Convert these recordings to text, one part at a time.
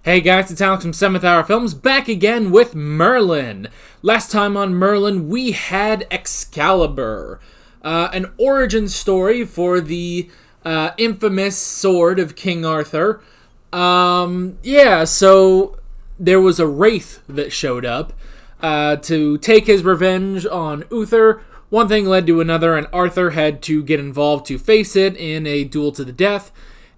Hey guys, it's Alex from 7th Hour Films, back again with Merlin. Last time on Merlin, we had Excalibur, an origin story for the infamous sword of King Arthur. So there was a wraith that showed up to take his revenge on Uther. One thing led to another, and Arthur had to get involved to face it in a duel to the death.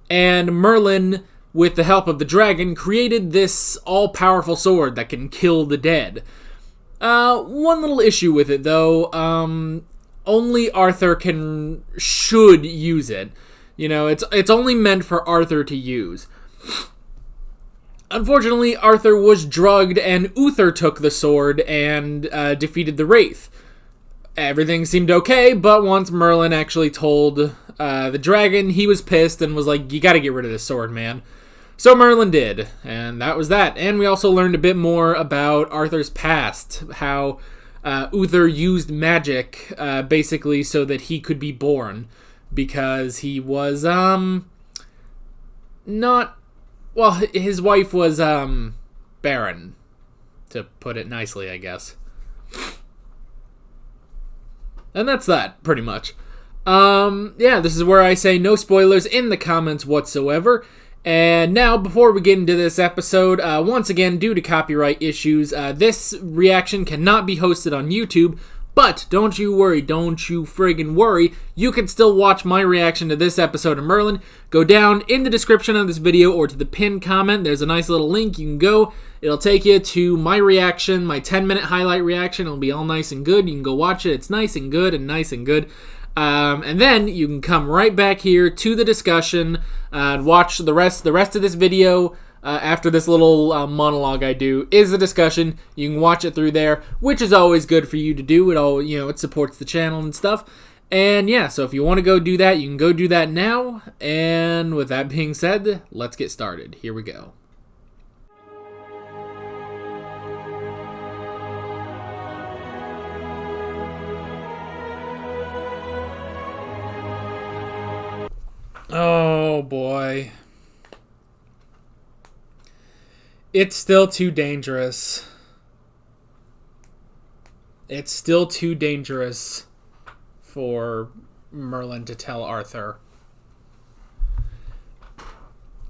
And Merlin, with the help of the dragon, created this all-powerful sword that can kill the dead. One little issue with it, though. Only Arthur should use it. You know, it's only meant for Arthur to use. Unfortunately, Arthur was drugged, and Uther took the sword and defeated the wraith. Everything seemed okay, but once Merlin actually told the dragon, he was pissed and was like, "You gotta get rid of this sword, man." So Merlin did, and that was that. And we also learned a bit more about Arthur's past, how Uther used magic basically so that he could be born, because he was his wife was barren, to put it nicely, I guess. And that's that, pretty much. This is where I say no spoilers in the comments whatsoever. And now, before we get into this episode, once again, due to copyright issues, this reaction cannot be hosted on YouTube. But don't you worry, don't you friggin' worry. You can still watch my reaction to this episode of Merlin. Go down in the description of this video or to the pinned comment. There's a nice little link. You can go. It'll take you to my reaction, my 10-minute highlight reaction. It'll be all nice and good. You can go watch it. It's nice and good and nice and good. And then you can come right back here to the discussion and watch the rest of this video. After this little monologue I do is the discussion. You can watch it through there, which is always good for you to do. It supports the channel and stuff. And yeah, so if you want to go do that, you can go do that now. And with that being said, let's get started. Here we go. Oh boy. It's still too dangerous. It's still too dangerous for Merlin to tell Arthur.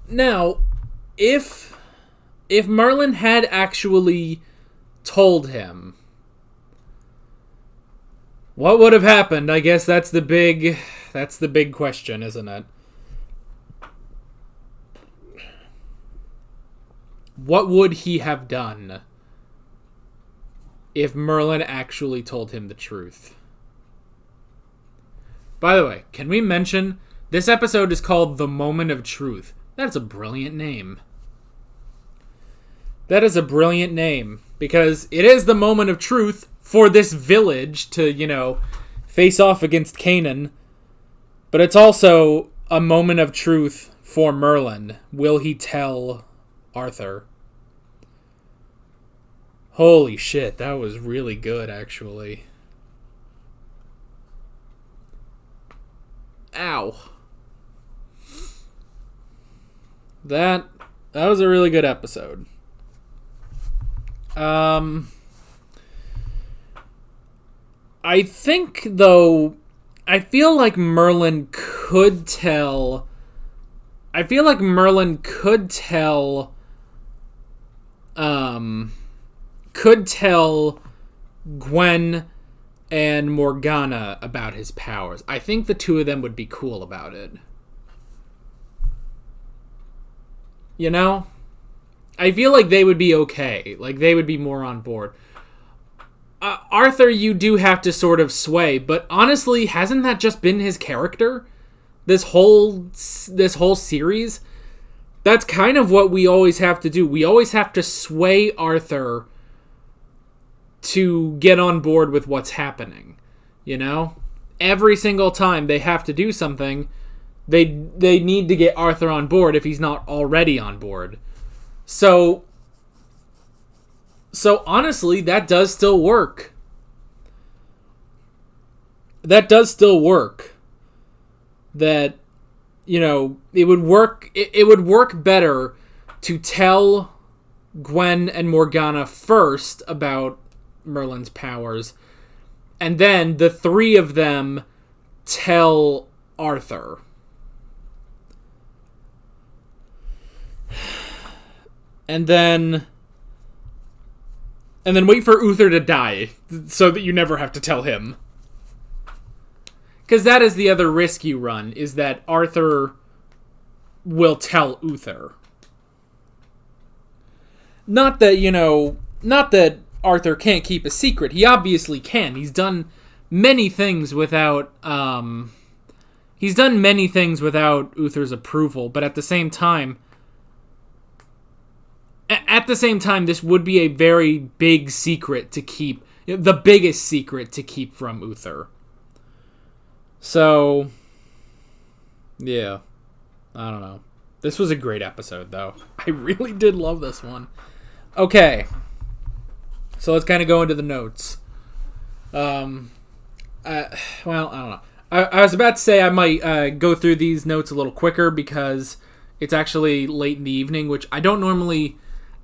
Now, if Merlin had actually told him, what would have happened? I guess that's the big question, isn't it? What would he have done if Merlin actually told him the truth? By the way, can we mention this episode is called The Moment of Truth? That's a brilliant name. That is a brilliant name, because it is the moment of truth for this village to, face off against Kanan. But it's also a moment of truth for Merlin. Will he tell Arthur? Holy shit, that was really good, actually. Ow. That was a really good episode. I think, though, I feel like Merlin could tell Gwen and Morgana about his powers. I think the two of them would be cool about it. I feel like they would be okay. Like, they would be more on board. Arthur, you do have to sort of sway, but honestly, hasn't that just been his character? This whole series? That's kind of what we always have to do. We always have to sway Arthur to get on board with what's happening. Every single time they have to do something, they need to get Arthur on board if he's not already on board. So honestly, that does still work. That it would work better to tell Gwen and Morgana first about Merlin's powers, and then the three of them tell Arthur. And then wait for Uther to die so that you never have to tell him. Because that is the other risk you run, is that Arthur will tell Uther. Not that Arthur can't keep a secret. He obviously can. He's done many things without Uther's approval, but at the same time, this would be a very big secret to keep, the biggest secret to keep from Uther. So, yeah, I don't know. This was a great episode, though. I really did love this one. Okay, so let's kind of go into the notes. Well, I don't know. I was about to say I might go through these notes a little quicker because it's actually late in the evening, which I don't normally...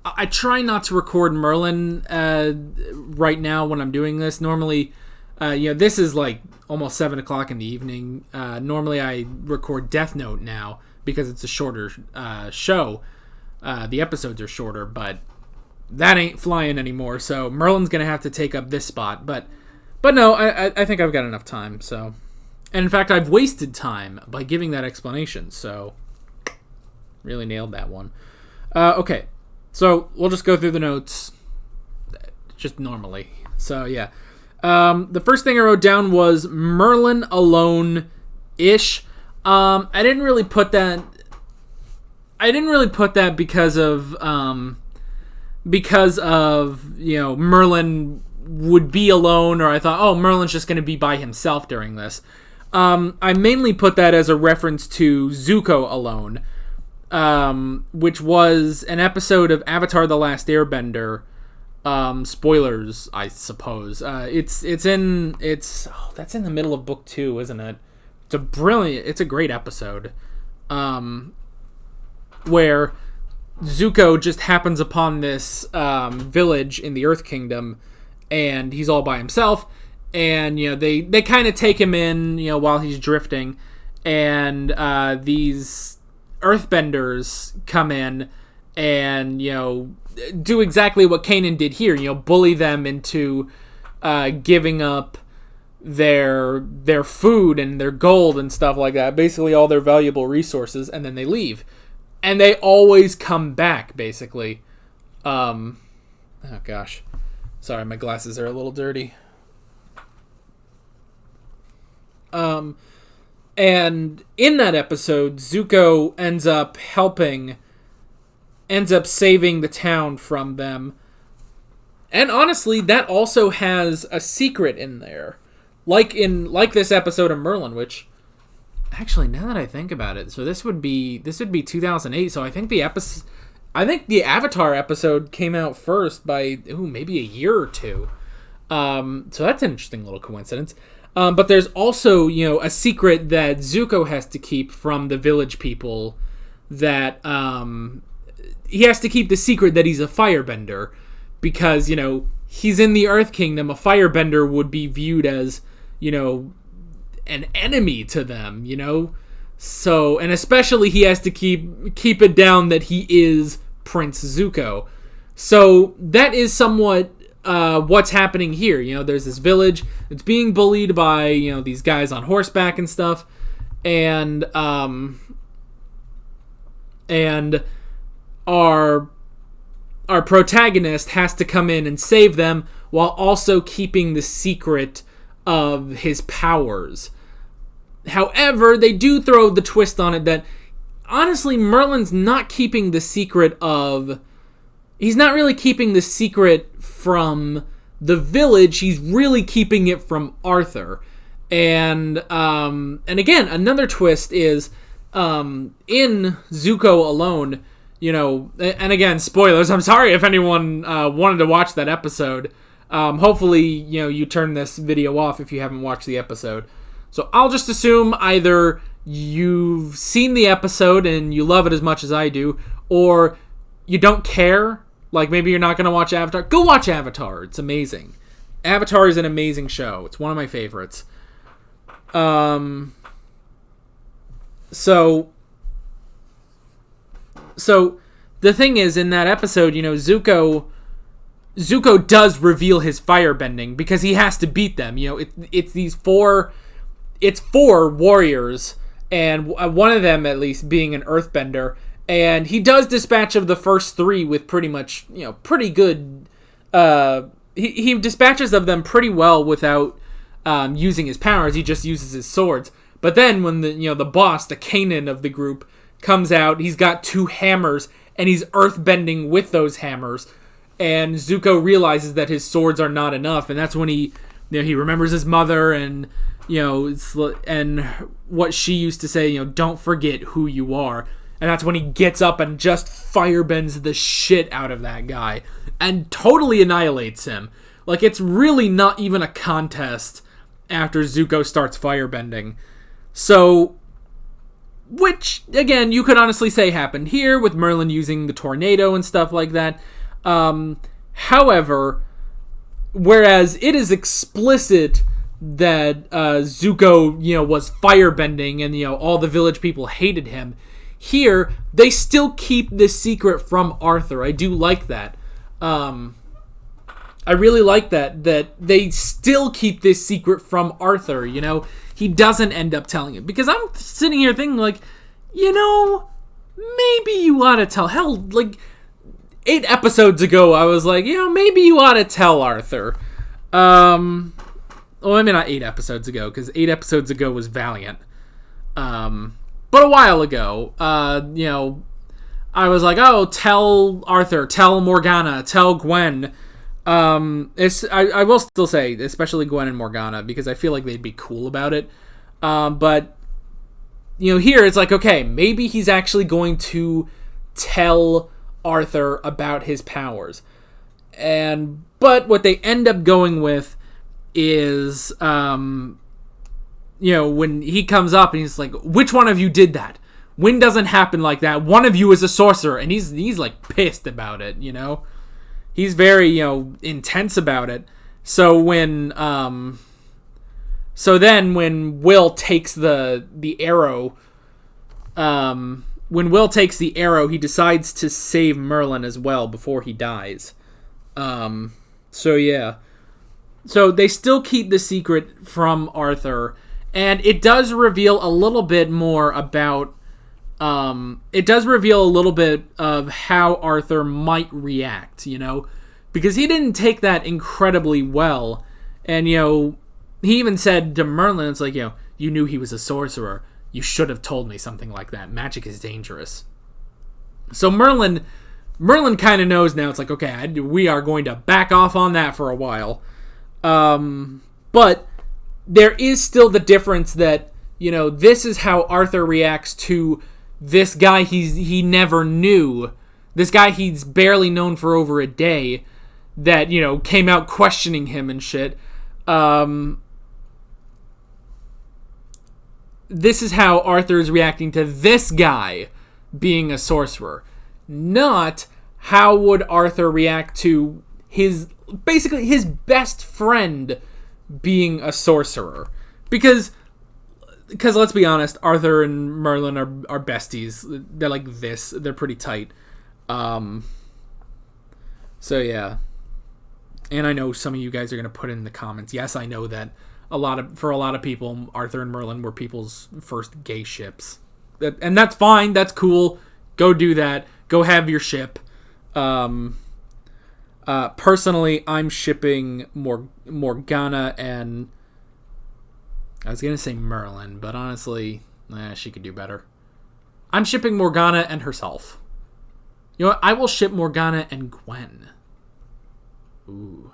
I try not to record Merlin right now when I'm doing this. Normally, this is like almost 7 o'clock in the evening. Normally I record Death Note now because it's a shorter show. The episodes are shorter, but that ain't flying anymore. So Merlin's going to have to take up this spot. But no, I think I've got enough time. So, and in fact, I've wasted time by giving that explanation. So really nailed that one. Okay. So, we'll just go through the notes just normally. So, yeah. The first thing I wrote down was Merlin alone-ish. I didn't really put that because of, Merlin would be alone, or I thought, oh, Merlin's just going to be by himself during this. I mainly put that as a reference to Zuko alone. Which was an episode of Avatar: The Last Airbender. Spoilers, I suppose. That's in the middle of book 2, isn't it? It's a great episode. Where Zuko just happens upon this village in the Earth Kingdom, and he's all by himself, and they kind of take him in, while he's drifting, and these Earthbenders come in and do exactly what Kanan did here, bully them into giving up their food and their gold and stuff like that, basically all their valuable resources, and then they leave, and they always come back, basically. Oh gosh, sorry, my glasses are a little dirty. And in that episode, Zuko ends up saving the town from them. And honestly, that also has a secret in there. Like this episode of Merlin, which actually, now that I think about it, so this would be 2008, so I think the Avatar episode came out first by maybe a year or two. So that's an interesting little coincidence. But there's also, a secret that Zuko has to keep from the village people, that he has to keep the secret that he's a firebender, because, he's in the Earth Kingdom. A firebender would be viewed as, an enemy to them, So, and especially he has to keep it down that he is Prince Zuko. So that is somewhat what's happening here. There's this village that's being bullied by these guys on horseback and stuff, and our protagonist has to come in and save them while also keeping the secret of his powers. However, they do throw the twist on it that honestly Merlin's not keeping the secret of... He's not really keeping the secret from the village. He's really keeping it from Arthur. And again, another twist is in Zuko alone, and again, spoilers. I'm sorry if anyone wanted to watch that episode. Hopefully, you turn this video off if you haven't watched the episode. So I'll just assume either you've seen the episode and you love it as much as I do, or you don't care, like maybe you're not going to watch Avatar, go watch Avatar. It's amazing. Avatar is an amazing show. It's one of my favorites. So the thing is, in that episode, Zuko does reveal his firebending because he has to beat them. It's four warriors, and one of them at least being an earthbender, and he does dispatch of the first three with pretty much, pretty good. He dispatches of them pretty well without using his powers. He just uses his swords. But then when the boss, the Kanan of the group, comes out, he's got 2 hammers, and he's earthbending with those hammers. And Zuko realizes that his swords are not enough, and that's when he remembers his mother and and what she used to say, don't forget who you are. And that's when he gets up and just firebends the shit out of that guy and totally annihilates him. Like, it's really not even a contest after Zuko starts firebending. So, which, again, you could honestly say happened here with Merlin using the tornado and stuff like that. However, whereas it is explicit that Zuko, was firebending and, all the village people hated him, here, they still keep this secret from Arthur. I do like that. I really like that they still keep this secret from Arthur, He doesn't end up telling it. Because I'm sitting here thinking, like, maybe you ought to tell. Hell, like, 8 episodes ago, I was like, maybe you ought to tell Arthur. Well, I mean, not 8 episodes ago, because 8 episodes ago was Valiant. But a while ago, I was like, oh, tell Arthur, tell Morgana, tell Gwen. I will still say, especially Gwen and Morgana, because I feel like they'd be cool about it. But, here it's like, okay, maybe he's actually going to tell Arthur about his powers. But what they end up going with is, when he comes up and he's like, which one of you did that? Wind doesn't happen like that. One of you is a sorcerer. And he's like pissed about it, He's very, intense about it. So when when Will takes the arrow, he decides to save Merlin as well before he dies. So yeah. So they still keep the secret from Arthur, and it does reveal a little bit more about it does reveal a little bit of how Arthur might react, because he didn't take that incredibly well. And, he even said to Merlin, it's like, you knew he was a sorcerer. You should have told me something like that. Magic is dangerous. So Merlin kind of knows now. It's like, okay, we are going to back off on that for a while. But there is still the difference that, this is how Arthur reacts to this guy he never knew, this guy he's barely known for over a day, that, came out questioning him and shit. This is how Arthur's reacting to this guy being a sorcerer. Not how would Arthur react to basically his best friend being a sorcerer. Because let's be honest, Arthur and Merlin are besties. They're like this. They're pretty tight. So yeah. And I know some of you guys are going to put in the comments, yes, I know that for a lot of people, Arthur and Merlin were people's first gay ships. And that's fine. That's cool. Go do that. Go have your ship. Personally, I'm shipping Morgana and... I was going to say Merlin, but honestly, she could do better. I'm shipping Morgana and herself. You know what? I will ship Morgana and Gwen. Ooh.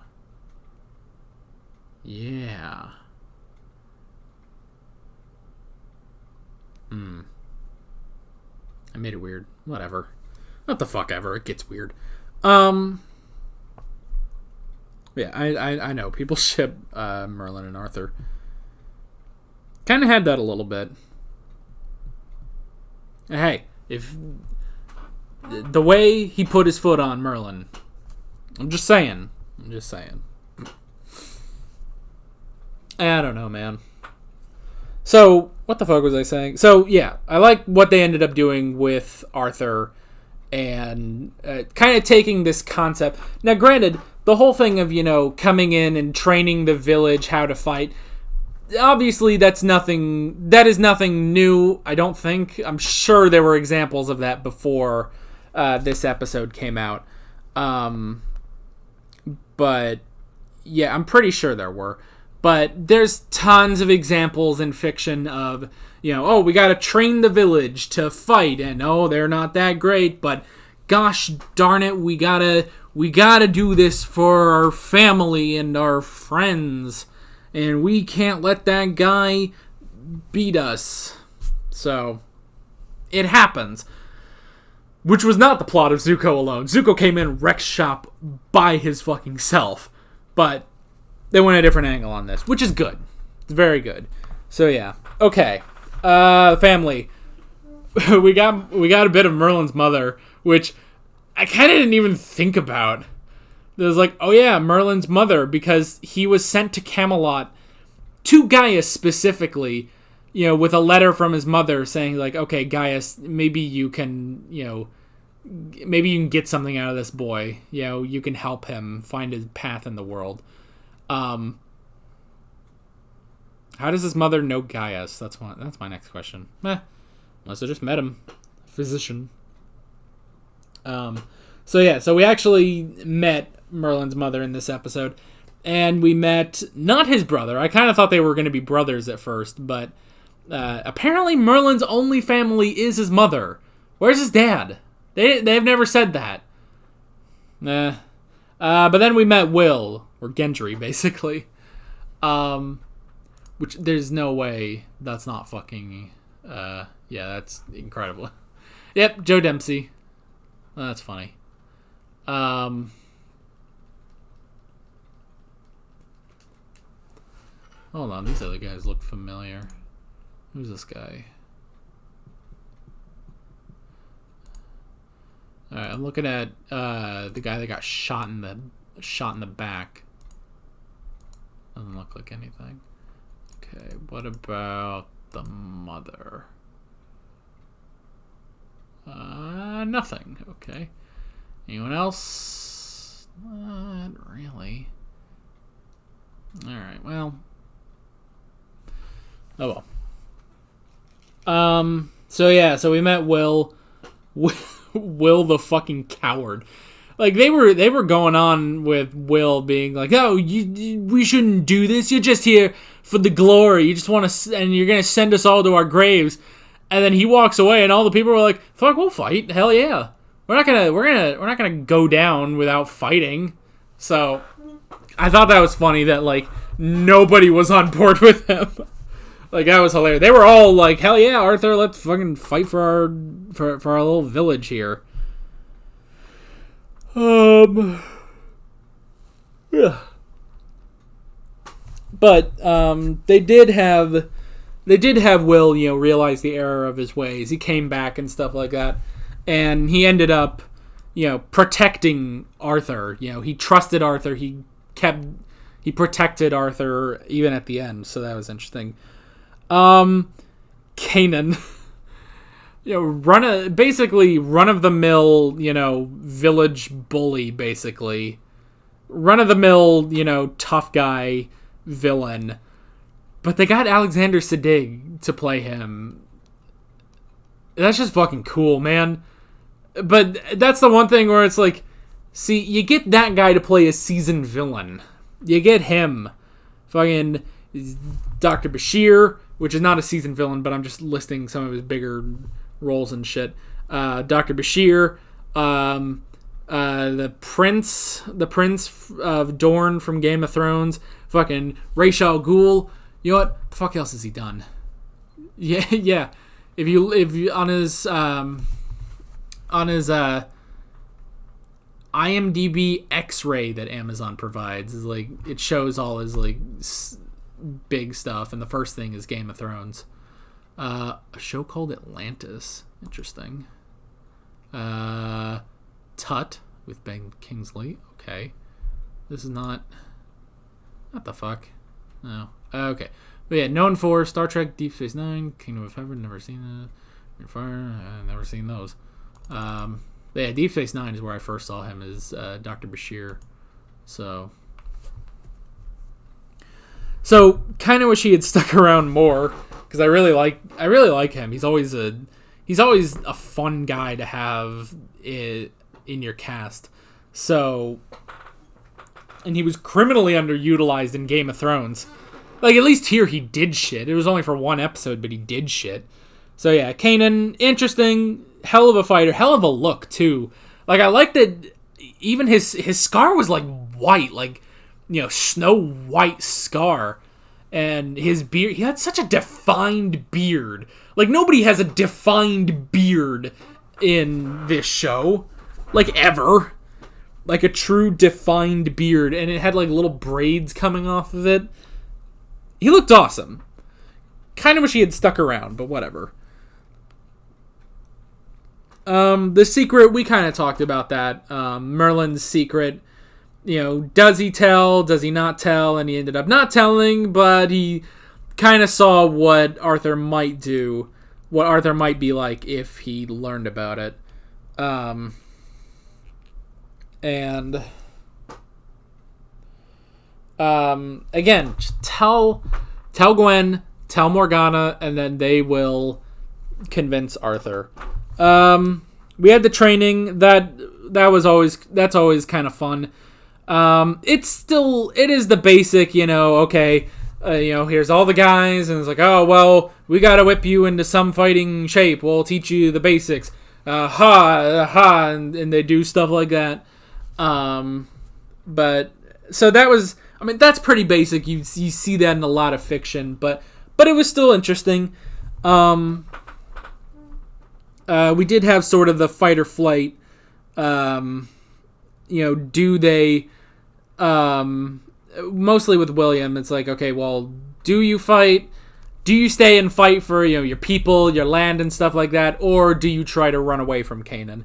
Yeah. I made it weird. Whatever. What the fuck ever. It gets weird. Yeah, I know. People ship Merlin and Arthur. Kind of had that a little bit. Hey, if the way he put his foot on Merlin. I'm just saying. I don't know, man. So, what the fuck was I saying? So, yeah, I like what they ended up doing with Arthur and kind of taking this concept. Now, granted, the whole thing of, coming in and training the village how to fight, obviously that is nothing new, I don't think. I'm sure there were examples of that before this episode came out. But, yeah, I'm pretty sure there were. But there's tons of examples in fiction of, we got to train the village to fight, and they're not that great, but gosh darn it, we gotta do this for our family and our friends, and we can't let that guy beat us. So, it happens. Which was not the plot of Zuko alone. Zuko came in, wrecked shop by his fucking self. But they went a different angle on this, which is good. It's very good. So yeah. Okay. Family. we got a bit of Merlin's mother, which I kind of didn't even think about. It was like, oh yeah, Merlin's mother, because he was sent to Camelot to Gaius specifically, with a letter from his mother saying like, okay, Gaius, maybe you can get something out of this boy. You can help him find his path in the world. How does his mother know Gaius? That's my next question. Must have just met him. Physician. So we actually met Merlin's mother in this episode, and we met not his brother. I kind of thought they were going to be brothers at first, but apparently Merlin's only family is his mother. Where's his dad? They've never said that. But then we met Will, or Gendry, basically. Which, there's no way that's not fucking... that's incredible. Yep, Joe Dempsey. That's funny. Hold on, these other guys look familiar. Who's this guy? Alright, I'm looking at the guy that got shot in the back. Doesn't look like anything. Okay, what about the mother? Nothing. Okay. Anyone else? Not really. Alright, well. Oh well. So we met Will. Will the fucking coward. Like, they were going on with Will being like, oh, we shouldn't do this. You're just here for the glory. You just want to, and you're gonna send us all to our graves. And then he walks away, and all the people were like, fuck, we'll fight. Hell yeah. We're not gonna go down without fighting. So I thought that was funny that like nobody was on board with him. Like, that was hilarious. They were all like, hell yeah, Arthur, let's fucking fight for our little village here. Yeah. But they did have Will, realize the error of his ways. He came back and stuff like that, and he ended up, protecting Arthur. He trusted Arthur. He protected Arthur even at the end. So that was interesting. Kanan. Basically run of the mill, village bully, basically. Run of the mill, tough guy villain. But they got Alexander Siddig to play him. That's just fucking cool, man. But that's the one thing where it's like, see, you get that guy to play a seasoned villain. You get him. Fucking Dr. Bashir, which is not a seasoned villain, but I'm just listing some of his bigger roles and shit. Dr. Bashir, the prince of Dorne from Game of Thrones, fucking Ra's al Ghul. You know what? The fuck else has he done? Yeah. If you on his IMDb X-ray that Amazon provides is like, it shows all his like big stuff, and the first thing is Game of Thrones. A show called Atlantis. Interesting. Tut with Ben Kingsley. Okay. This is not... What the fuck? No. Okay. But yeah, known for Star Trek, Deep Space Nine, Kingdom of Heaven, never seen that. Fire, never seen those. But yeah, Deep Space Nine is where I first saw him as Dr. Bashir. So kind of wish he had stuck around more, because I really like him. He's always a fun guy to have in your cast. So, and he was criminally underutilized in Game of Thrones. Like, at least here he did shit. It was only for one episode, but he did shit. So yeah, Kanan, interesting, hell of a fighter, hell of a look too. Like, I like that even his scar was like white, like, you know, snow white scar. And his beard, he had such a defined beard. Like, nobody has a defined beard in this show. Like, ever. Like, a true defined beard. And it had, like, little braids coming off of it. He looked awesome. Kind of wish he had stuck around, but whatever. The secret, we kind of talked about that. Merlin's secret. You know, does he tell? Does he not tell? And he ended up not telling, but he kind of saw what Arthur might do, what Arthur might be like if he learned about it. Again, just tell Gwen, tell Morgana, and then they will convince Arthur. We had the training that's always kind of fun. It is the basic, you know, okay, here's all the guys, and it's like, oh, well, we gotta whip you into some fighting shape, we'll teach you the basics, and they do stuff like that. But, so that was, I mean, that's pretty basic, you see that in a lot of fiction, but it was still interesting. We did have sort of the fight or flight, do they, mostly with William, it's like, okay, well, do you fight? Do you stay and fight for, your people, your land and stuff like that? Or do you try to run away from Kanan?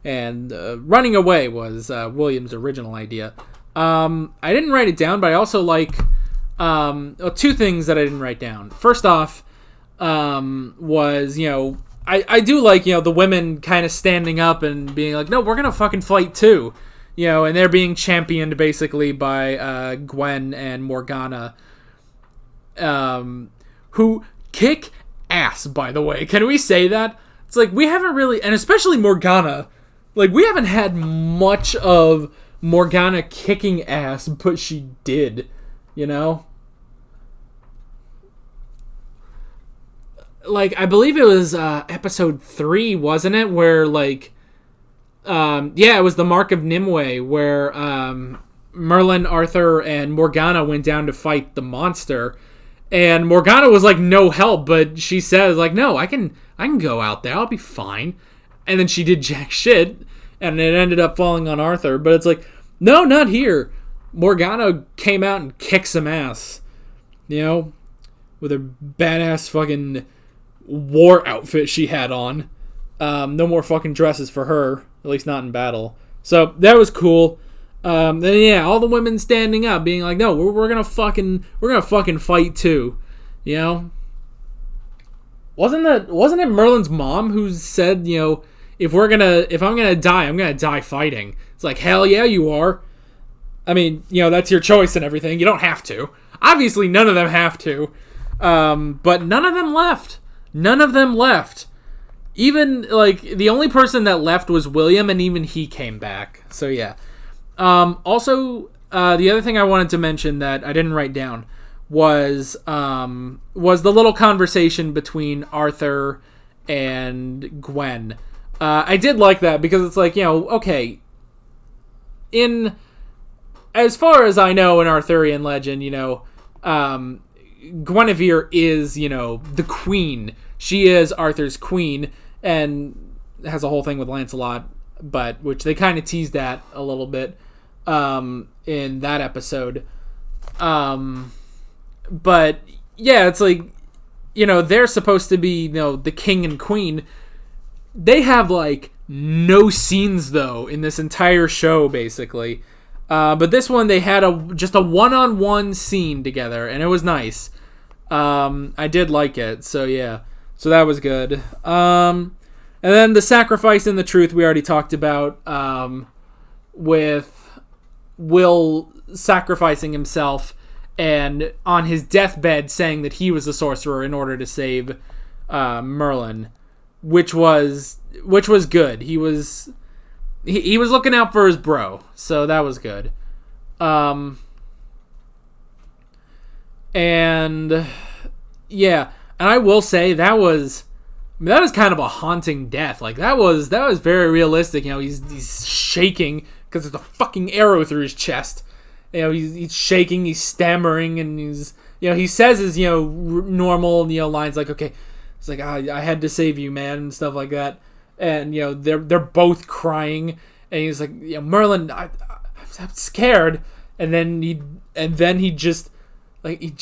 And running away was William's original idea. I didn't write it down, but I also like two things that I didn't write down. First off, was, I do like, the women kind of standing up and being like, no, we're going to fucking fight too. And they're being championed basically by Gwen and Morgana, who kick ass, by the way. Can we say that? It's like, we haven't really, and especially Morgana, like, we haven't had much of Morgana kicking ass, but she did, Like, I believe it was episode 3, wasn't it? Where, like, it was the Mark of Nimue, where Merlin, Arthur, and Morgana went down to fight the monster, and Morgana was like, no help, but she says, like, no, I can go out there, I'll be fine. And then she did jack shit, and it ended up falling on Arthur. But it's like, no, not here. Morgana came out and kicked some ass, with her badass fucking war outfit she had on. No more fucking dresses for her, at least not in battle. So that was cool. Then yeah, all the women standing up, being like, "No, we're gonna fucking fight too," Wasn't it Merlin's mom who said, if I'm gonna die, I'm gonna die fighting? It's like, hell yeah, you are. I mean, that's your choice and everything. You don't have to. Obviously, none of them have to. But none of them left. None of them left. Even, like, the only person that left was William, and even he came back. So, yeah. Also, the other thing I wanted to mention that I didn't write down was the little conversation between Arthur and Gwen. I did like that because it's like, okay, as far as I know in Arthurian legend, Guinevere is, the queen. She is Arthur's queen, and has a whole thing with Lancelot, which they kind of teased at a little bit in that episode. But yeah, it's like, they're supposed to be, the king and queen. They have like no scenes, though, in this entire show, basically. But this one, they had just a one-on-one scene together, and it was nice. I did like it, so yeah. So that was good. And then the sacrifice and the truth we already talked about, with Will sacrificing himself and on his deathbed saying that he was a sorcerer in order to save Merlin, which was good. He was looking out for his bro, so that was good. And yeah, and I will say that was kind of a haunting death. Like that was very realistic. You know, he's shaking because there's a fucking arrow through his chest. You know, he's shaking, he's stammering, and he's, you know, he says his, you know, normal, you know, lines like, okay, it's like, I had to save you, man, and stuff like that. And, you know, they're both crying, and he's like, you know, Merlin, I'm scared. And then he just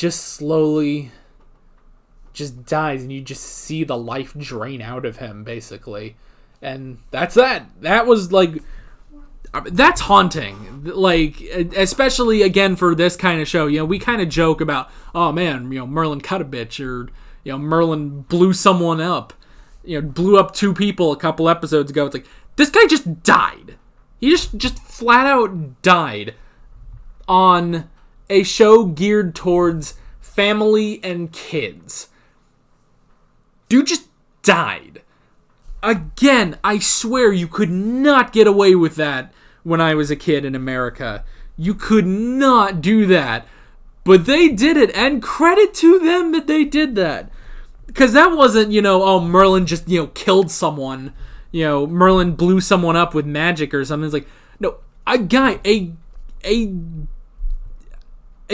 slowly just dies, and you just see the life drain out of him, basically. And that's that. That was like, that's haunting. Like, especially again for this kind of show. You know, we kind of joke about, oh man, you know, Merlin cut a bitch, or, you know, Merlin blew someone up. You know, blew up 2 people a couple episodes ago. It's like, this guy just died. He just flat out died on a show geared towards family and kids. Dude just died. Again, I swear you could not get away with that when I was a kid in America. You could not do that. But they did it, and credit to them that they did that. Because that wasn't, you know, oh, Merlin just, you know, killed someone. You know, Merlin blew someone up with magic or something. It's like, no, a guy, a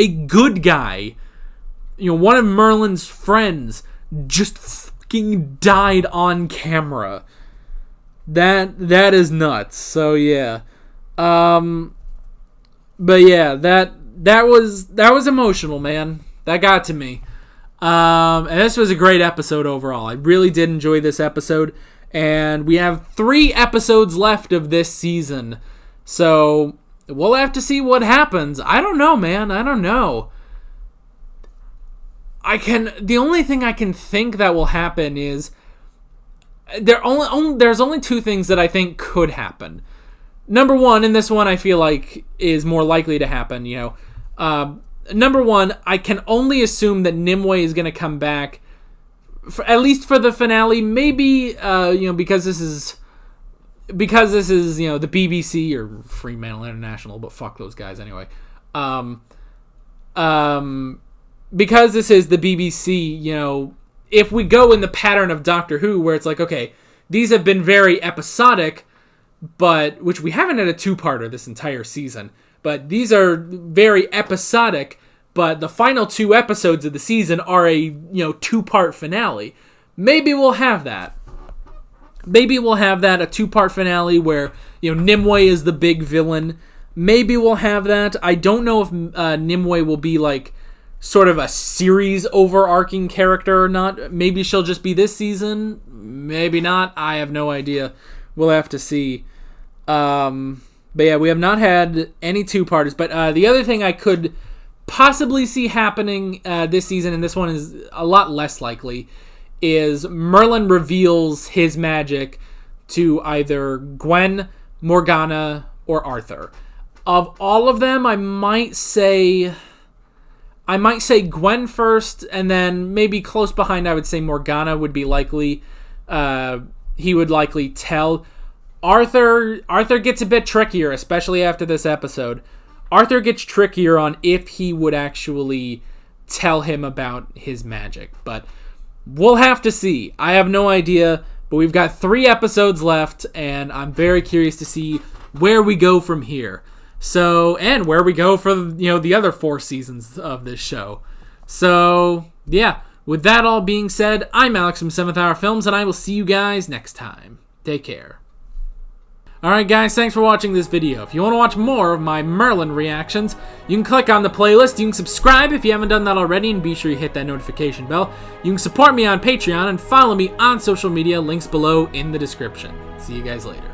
good guy, you know, one of Merlin's friends just fucking died on camera. That is nuts. So yeah. But yeah, that was emotional, man. That got to me. And this was a great episode overall. I really did enjoy this episode. And we have 3 episodes left of this season. So we'll have to see what happens. I don't know, man. I don't know. The only thing I can think that will happen is there's only 2 things that I think could happen. Number 1, and this one I feel like is more likely to happen, you know. Number 1, I can only assume that Nimue is going to come back, at least for the finale. Maybe, you know, because this is, you know, the BBC or Fremantle International, but fuck those guys anyway. Because this is the BBC, you know, if we go in the pattern of Doctor Who, where it's like, okay, these have been very episodic, but, which we haven't had a 2-parter this entire season, but these are very episodic, but the final 2 episodes of the season are a, you know, 2-part finale. Maybe we'll have that. Maybe we'll have that, a 2-part finale where, you know, Nimue is the big villain. Maybe we'll have that. I don't know if Nimue will be, like, sort of a series overarching character or not. Maybe she'll just be this season. Maybe not. I have no idea. We'll have to see. But yeah, we have not had any 2-parters. But the other thing I could possibly see happening this season, and this one is a lot less likely, is Merlin reveals his magic to either Gwen, Morgana, or Arthur. Of all of them, I might say Gwen first, and then maybe close behind I would say Morgana would be likely. He would likely tell. Arthur gets a bit trickier, especially after this episode. Arthur gets trickier on if he would actually tell him about his magic. But we'll have to see. I have no idea, but we've got 3 episodes left, and I'm very curious to see where we go from here. So, and where we go for, you know, the other 4 seasons of this show. So, yeah, with that all being said, I'm Alex from 7th Hour Films, and I will see you guys next time. Take care. Alright guys, thanks for watching this video. If you want to watch more of my Merlin reactions, you can click on the playlist, you can subscribe if you haven't done that already, and be sure you hit that notification bell. You can support me on Patreon and follow me on social media, links below in the description. See you guys later.